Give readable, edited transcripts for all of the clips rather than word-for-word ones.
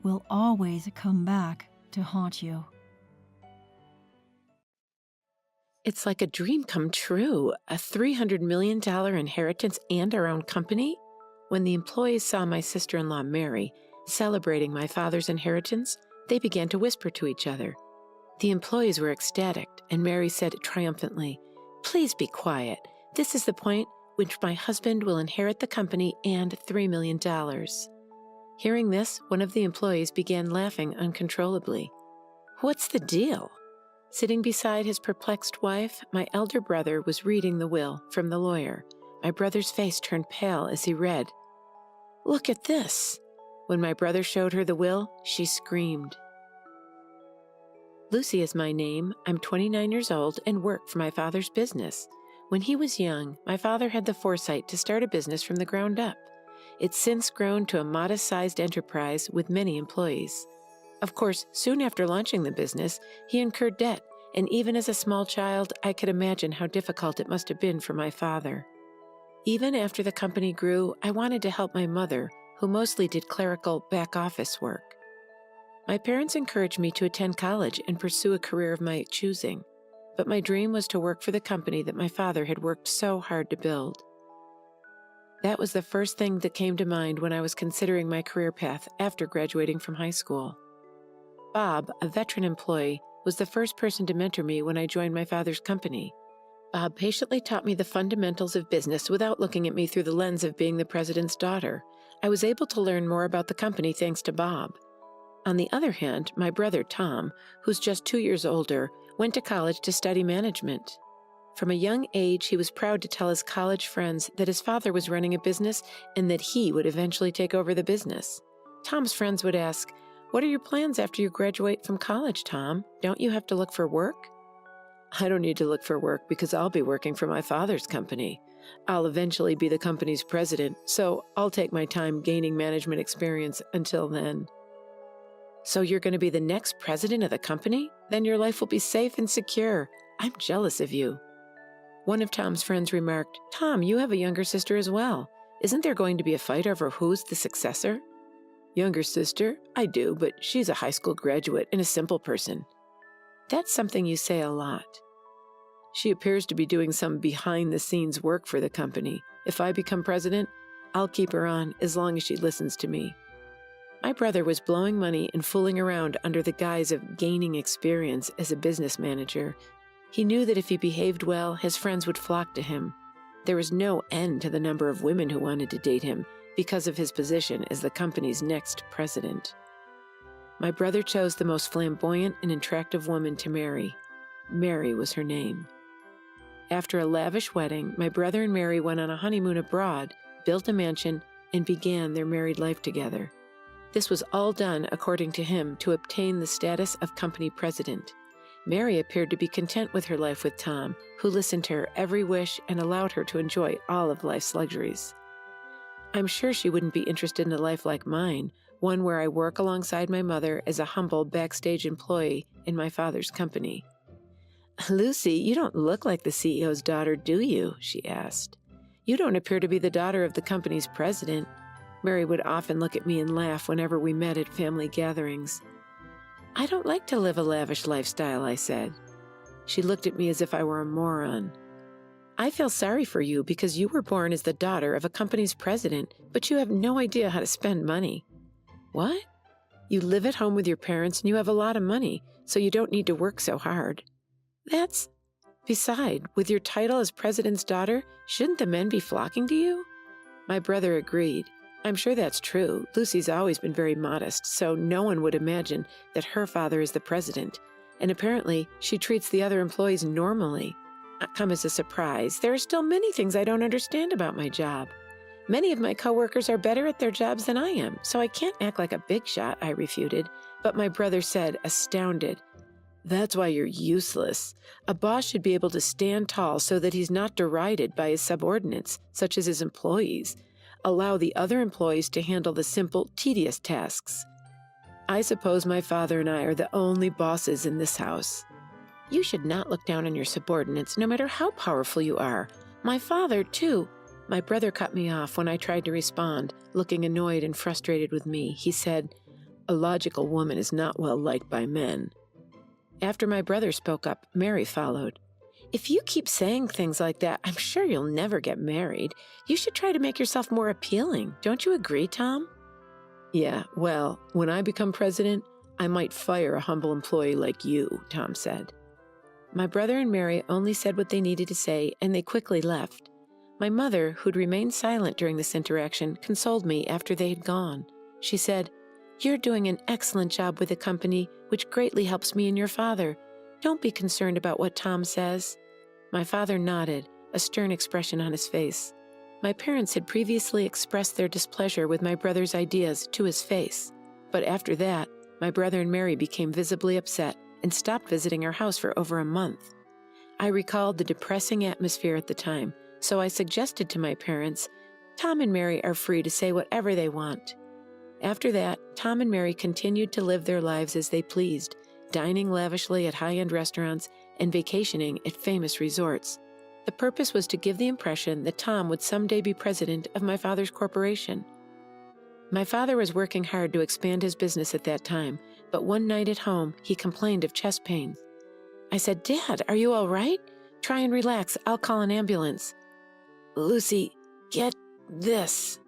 will always come back to haunt you. It's like a dream come true, a $300 million inheritance and our own company. When the employees saw my sister-in-law, Mary, celebrating my father's inheritance, they began to whisper to each other. The employees were ecstatic, and Mary said triumphantly, "Please be quiet. This is the point which my husband will inherit the company and $3 million. Hearing this, one of the employees began laughing uncontrollably. "What's the deal?" Sitting beside his perplexed wife, my elder brother was reading the will from the lawyer. My brother's face turned pale as he read. "Look at this." When my brother showed her the will, she screamed. Lucy is my name. I'm 29 years old and work for my father's business. When he was young, my father had the foresight to start a business from the ground up. It's since grown to a modest-sized enterprise with many employees. Of course, soon after launching the business, he incurred debt, and even as a small child, I could imagine how difficult it must have been for my father. Even after the company grew, I wanted to help my mother, who mostly did clerical back-office work. My parents encouraged me to attend college and pursue a career of my choosing, but my dream was to work for the company that my father had worked so hard to build. That was the first thing that came to mind when I was considering my career path after graduating from high school. Bob, a veteran employee, was the first person to mentor me when I joined my father's company. Bob patiently taught me the fundamentals of business without looking at me through the lens of being the president's daughter. I was able to learn more about the company thanks to Bob. On the other hand, my brother Tom, who's just 2 years older, went to college to study management. From a young age, he was proud to tell his college friends that his father was running a business and that he would eventually take over the business. Tom's friends would ask, "What are your plans after you graduate from college, Tom? Don't you have to look for work?" "I don't need to look for work because I'll be working for my father's company. I'll eventually be the company's president, so I'll take my time gaining management experience until then." "So you're going to be the next president of the company? Then your life will be safe and secure. I'm jealous of you." One of Tom's friends remarked, "Tom, you have a younger sister as well. Isn't there going to be a fight over who's the successor?" "Younger sister? I do, but she's a high school graduate and a simple person." "That's something you say a lot." "She appears to be doing some behind-the-scenes work for the company. If I become president, I'll keep her on as long as she listens to me." My brother was blowing money and fooling around under the guise of gaining experience as a business manager. He knew that if he behaved well, his friends would flock to him. There was no end to the number of women who wanted to date him because of his position as the company's next president. My brother chose the most flamboyant and attractive woman to marry. Mary was her name. After a lavish wedding, my brother and Mary went on a honeymoon abroad, built a mansion, and began their married life together. This was all done, according to him, to obtain the status of company president. Mary appeared to be content with her life with Tom, who listened to her every wish and allowed her to enjoy all of life's luxuries. I'm sure she wouldn't be interested in a life like mine, one where I work alongside my mother as a humble backstage employee in my father's company. "Lucy, you don't look like the CEO's daughter, do you?" she asked. "You don't appear to be the daughter of the company's president." Mary would often look at me and laugh whenever we met at family gatherings. "I don't like to live a lavish lifestyle," I said. She looked at me as if I were a moron. "I feel sorry for you because you were born as the daughter of a company's president, but you have no idea how to spend money." "What? You live at home with your parents and you have a lot of money, so you don't need to work so hard." Beside, with your title as president's daughter, shouldn't the men be flocking to you?" My brother agreed. "I'm sure that's true. Lucy's always been very modest, so no one would imagine that her father is the president. And apparently, she treats the other employees normally. Come as a surprise. There are still many things I don't understand about my job. Many of my coworkers are better at their jobs than I am, so I can't act like a big shot," I refuted. But my brother said, astounded, "That's why you're useless. A boss should be able to stand tall so that he's not derided by his subordinates, such as his employees. Allow the other employees to handle the simple, tedious tasks. I suppose my father and I are the only bosses in this house." "You should not look down on your subordinates, no matter how powerful you are. My father, too." My brother cut me off when I tried to respond, looking annoyed and frustrated with me. He said, A logical woman is not well liked by men. After my brother spoke up, Mary followed. If you keep saying things like that, I'm sure you'll never get married. You should try to make yourself more appealing. Don't you agree, Tom? Yeah, well, when I become president, I might fire a humble employee like you, Tom said. My brother and Mary only said what they needed to say, and they quickly left. My mother, who'd remained silent during this interaction, consoled me after they had gone. She said, "You're doing an excellent job with the company, which greatly helps me and your father. Don't be concerned about what Tom says." My father nodded, a stern expression on his face. My parents had previously expressed their displeasure with my brother's ideas to his face, but after that, my brother and Mary became visibly upset and stopped visiting our house for over a month. I recalled the depressing atmosphere at the time, so I suggested to my parents, "Tom and Mary are free to say whatever they want." After that, Tom and Mary continued to live their lives as they pleased, dining lavishly at high-end restaurants and vacationing at famous resorts. The purpose was to give the impression that Tom would someday be president of my father's corporation. My father was working hard to expand his business at that time, but one night at home, he complained of chest pain. I said, "Dad, are you all right? Try and relax. I'll call an ambulance." "Lucy, get this."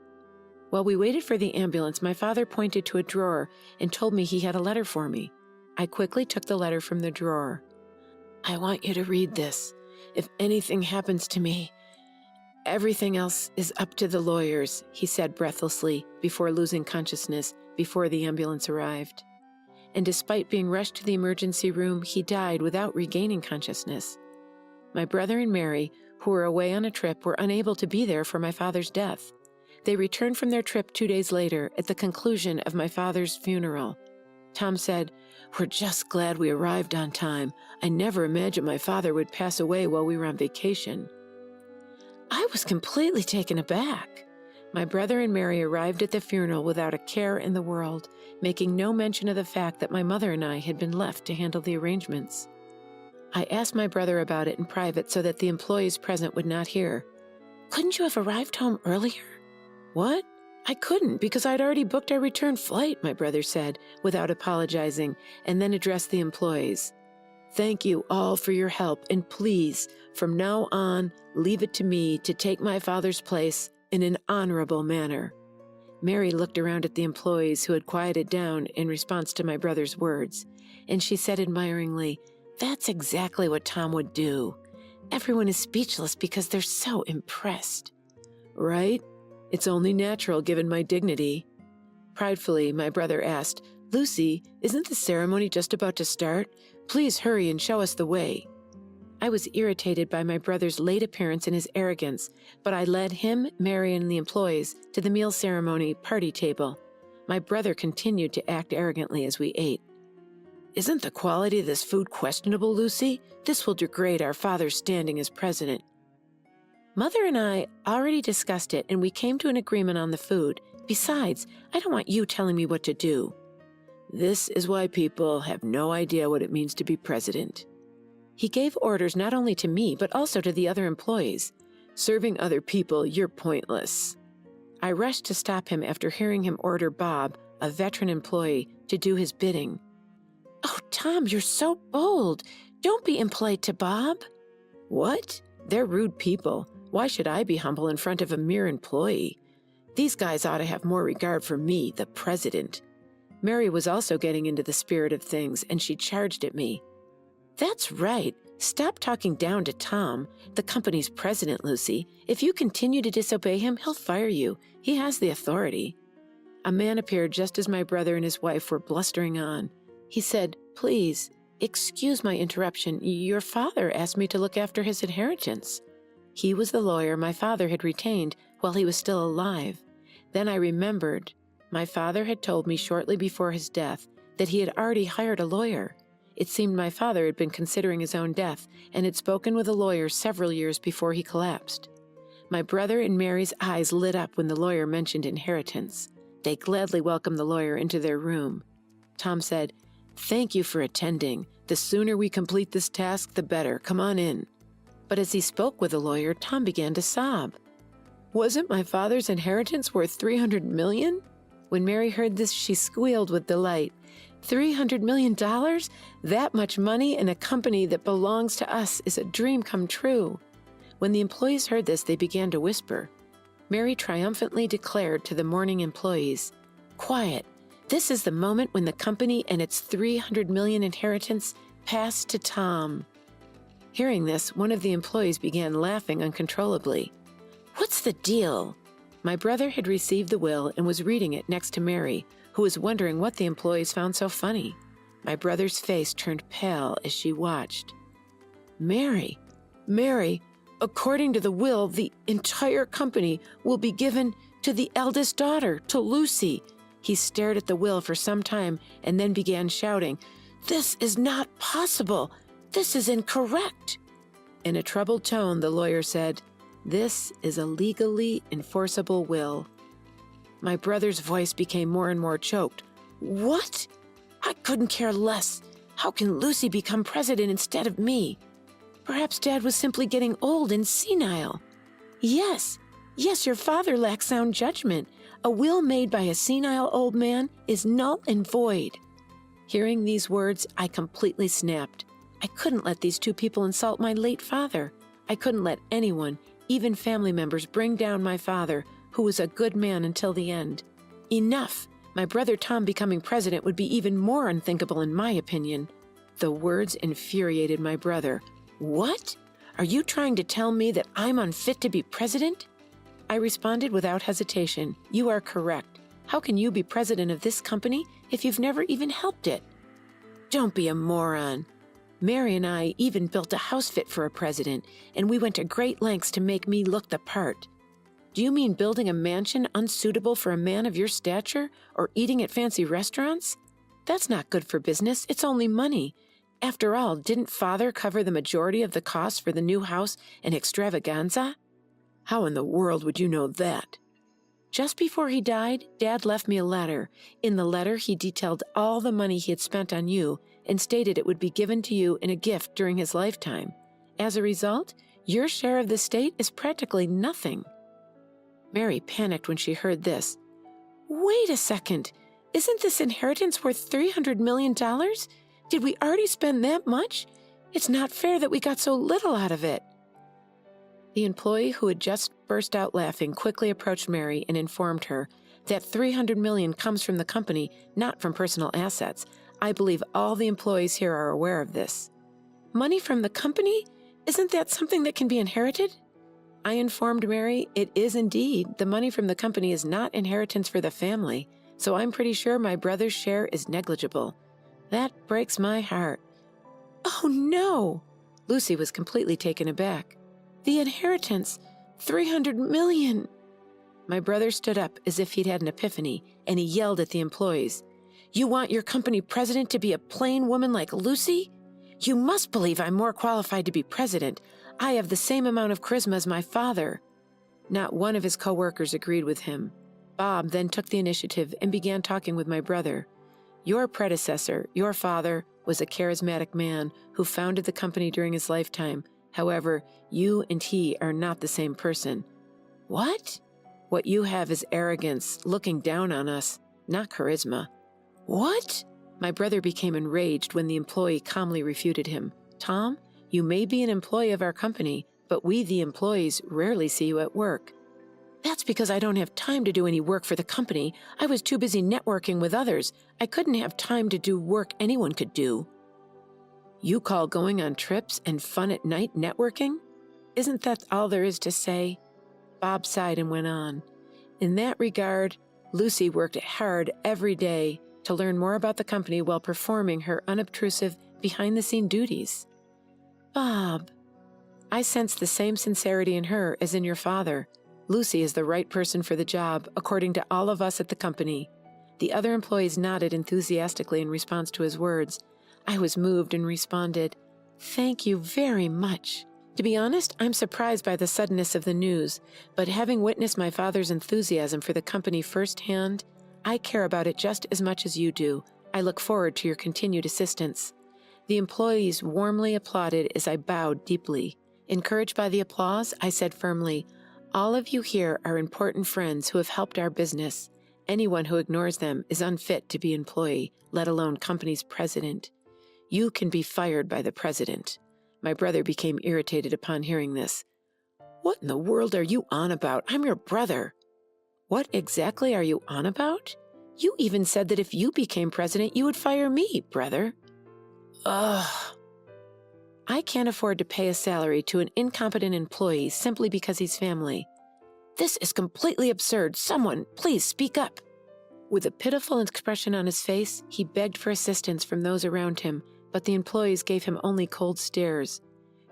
While we waited for the ambulance, my father pointed to a drawer and told me he had a letter for me. I quickly took the letter from the drawer. "I want you to read this. If anything happens to me, everything else is up to the lawyers," he said breathlessly before losing consciousness before the ambulance arrived. And despite being rushed to the emergency room, he died without regaining consciousness. My brother and Mary, who were away on a trip, were unable to be there for my father's death. They returned from their trip 2 days later at the conclusion of my father's funeral. Tom said, "We're just glad we arrived on time. I never imagined my father would pass away while we were on vacation." I was completely taken aback. My brother and Mary arrived at the funeral without a care in the world, making no mention of the fact that my mother and I had been left to handle the arrangements. I asked my brother about it in private so that the employees present would not hear. "Couldn't you have arrived home earlier?" "What? I couldn't because I'd already booked our return flight," my brother said, without apologizing, and then addressed the employees. "Thank you all for your help, and please, from now on, leave it to me to take my father's place in an honorable manner." Mary looked around at the employees who had quieted down in response to my brother's words, and she said admiringly, "That's exactly what Tom would do. Everyone is speechless because they're so impressed." "Right? It's only natural given my dignity." Pridefully, my brother asked, "Lucy, isn't the ceremony just about to start? Please hurry and show us the way." I was irritated by my brother's late appearance and his arrogance, but I led him, Mary, and the employees to the meal ceremony party table. My brother continued to act arrogantly as we ate. "Isn't the quality of this food questionable, Lucy? This will degrade our father's standing as president." Mother and I already discussed it, and we came to an agreement on the food. Besides, I don't want you telling me what to do. This is why people have no idea what it means to be president. He gave orders not only to me, but also to the other employees. "Serving other people, you're pointless." I rushed to stop him after hearing him order Bob, a veteran employee, to do his bidding. "Oh, Tom, you're so bold. Don't be impolite to Bob." "What? They're rude people. Why should I be humble in front of a mere employee? These guys ought to have more regard for me, the president." Mary was also getting into the spirit of things, and she charged at me. "That's right. Stop talking down to Tom, the company's president, Lucy. If you continue to disobey him, he'll fire you. He has the authority." A man appeared just as my brother and his wife were blustering on. He said, "Please, excuse my interruption. Your father asked me to look after his inheritance." He was the lawyer my father had retained while he was still alive. Then I remembered. My father had told me shortly before his death that he had already hired a lawyer. It seemed my father had been considering his own death and had spoken with a lawyer several years before he collapsed. My brother and Mary's eyes lit up when the lawyer mentioned inheritance. They gladly welcomed the lawyer into their room. Tom said, "Thank you for attending. The sooner we complete this task, the better. Come on in." But as he spoke with the lawyer, Tom began to sob. "Wasn't my father's inheritance worth $300 million? When Mary heard this, she squealed with delight. $300 million? That much money in a company that belongs to us is a dream come true. When the employees heard this, they began to whisper. Mary triumphantly declared to the mourning employees, "Quiet. This is the moment when the company and its $300 million inheritance pass to Tom." Hearing this, one of the employees began laughing uncontrollably. "What's the deal?" My brother had received the will and was reading it next to Mary, who was wondering what the employees found so funny. My brother's face turned pale as she watched. Mary, according to the will, the entire company will be given to the eldest daughter, to Lucy." He stared at the will for some time and then began shouting, "This is not possible. This is incorrect." In a troubled tone, the lawyer said, "This is a legally enforceable will." My brother's voice became more and more choked. "What? I couldn't care less. How can Lucy become president instead of me? Perhaps Dad was simply getting old and senile." Yes, your father lacks sound judgment. A will made by a senile old man is null and void." Hearing these words, I completely snapped. I couldn't let these two people insult my late father. I couldn't let anyone, even family members, bring down my father, who was a good man until the end. Enough! My brother Tom becoming president would be even more unthinkable in my opinion. The words infuriated my brother. "What? Are you trying to tell me that I'm unfit to be president?" I responded without hesitation. "You are correct. How can you be president of this company if you've never even helped it?" "Don't be a moron. Mary and I even built a house fit for a president, and we went to great lengths to make me look the part. Do you mean building a mansion unsuitable for a man of your stature, or eating at fancy restaurants? That's not good for business. It's only money. After all, didn't Father cover the majority of the costs for the new house and extravaganza?" "How in the world would you know that?" "Just before he died, Dad left me a letter. In the letter, he detailed all the money he had spent on you and stated it would be given to you in a gift during his lifetime. As a result, your share of the estate is practically nothing." Mary panicked when she heard this. "Wait a second. Isn't this inheritance worth $300 million? Did we already spend that much? It's not fair that we got so little out of it." The employee who had just burst out laughing quickly approached Mary and informed her that $300 million comes from the company, not from personal assets. I believe all the employees here are aware of this. "Money from the company? Isn't that something that can be inherited?" I informed Mary it is indeed. The money from the company is not inheritance for the family, so I'm pretty sure my brother's share is negligible. That breaks my heart. "Oh no!" Lucy was completely taken aback. "The inheritance, $300 million. My brother stood up as if he'd had an epiphany, and he yelled at the employees. "You want your company president to be a plain woman like Lucy? You must believe I'm more qualified to be president. I have the same amount of charisma as my father." Not one of his co-workers agreed with him. Bob then took the initiative and began talking with my brother. "Your predecessor, your father, was a charismatic man who founded the company during his lifetime. However, you and he are not the same person." "What?" "What you have is arrogance, looking down on us, not charisma." "What?" My brother became enraged when the employee calmly refuted him. "Tom, you may be an employee of our company, but we, the employees, rarely see you at work." "That's because I don't have time to do any work for the company. I was too busy networking with others. I couldn't have time to do work anyone could do." "You call going on trips and fun at night networking? Isn't that all there is to say?" Bob sighed and went on. "In that regard, Lucy worked hard every day to learn more about the company while performing her unobtrusive, behind-the-scene duties." "Bob." "I sense the same sincerity in her as in your father. Lucy is the right person for the job, according to all of us at the company." The other employees nodded enthusiastically in response to his words. I was moved and responded, "Thank you very much. To be honest, I'm surprised by the suddenness of the news, but having witnessed my father's enthusiasm for the company firsthand, I care about it just as much as you do. I look forward to your continued assistance." The employees warmly applauded as I bowed deeply. Encouraged by the applause, I said firmly, "All of you here are important friends who have helped our business. Anyone who ignores them is unfit to be employee, let alone company's president. You can be fired by the president. My brother became irritated upon hearing this. What in the world are you on about? I'm your brother. What exactly are you on about? You even said that if you became president, you would fire me, brother. Ugh. I can't afford to pay a salary to an incompetent employee simply because he's family. This is completely absurd. Someone, please speak up. With a pitiful expression on his face, he begged for assistance from those around him, but the employees gave him only cold stares.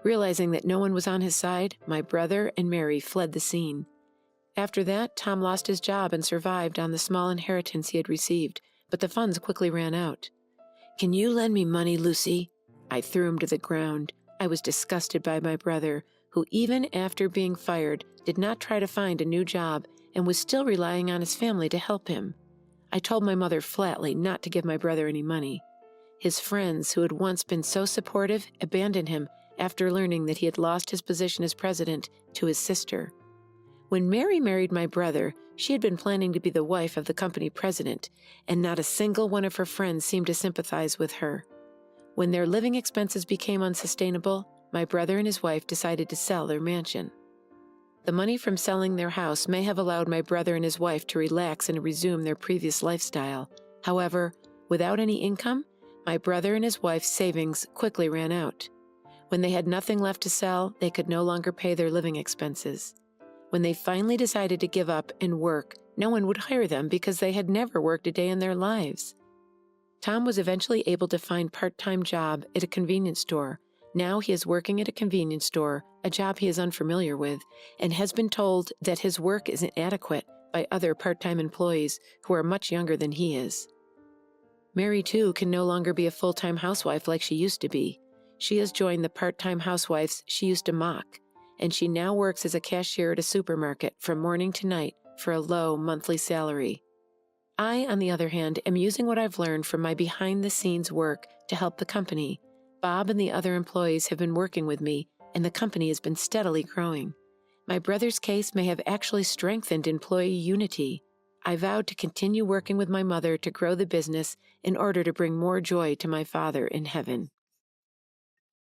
Realizing that no one was on his side, my brother and Mary fled the scene. After that, Tom lost his job and survived on the small inheritance he had received, but the funds quickly ran out. Can you lend me money, Lucy? I threw him to the ground. I was disgusted by my brother, who even after being fired, did not try to find a new job and was still relying on his family to help him. I told my mother flatly not to give my brother any money. His friends, who had once been so supportive, abandoned him after learning that he had lost his position as president to his sister. When Mary married my brother, she had been planning to be the wife of the company president, and not a single one of her friends seemed to sympathize with her. When their living expenses became unsustainable, my brother and his wife decided to sell their mansion. The money from selling their house may have allowed my brother and his wife to relax and resume their previous lifestyle. However, without any income, my brother and his wife's savings quickly ran out. When they had nothing left to sell, they could no longer pay their living expenses. When they finally decided to give up and work, no one would hire them because they had never worked a day in their lives. Tom was eventually able to find a part-time job at a convenience store. Now he is working at a convenience store, a job he is unfamiliar with, and has been told that his work is inadequate by other part-time employees who are much younger than he is. Mary, too, can no longer be a full-time housewife like she used to be. She has joined the part-time housewives she used to mock, and she now works as a cashier at a supermarket from morning to night for a low monthly salary. I, on the other hand, am using what I've learned from my behind-the-scenes work to help the company. Bob and the other employees have been working with me, and the company has been steadily growing. My brother's case may have actually strengthened employee unity. I vowed to continue working with my mother to grow the business in order to bring more joy to my Father in heaven.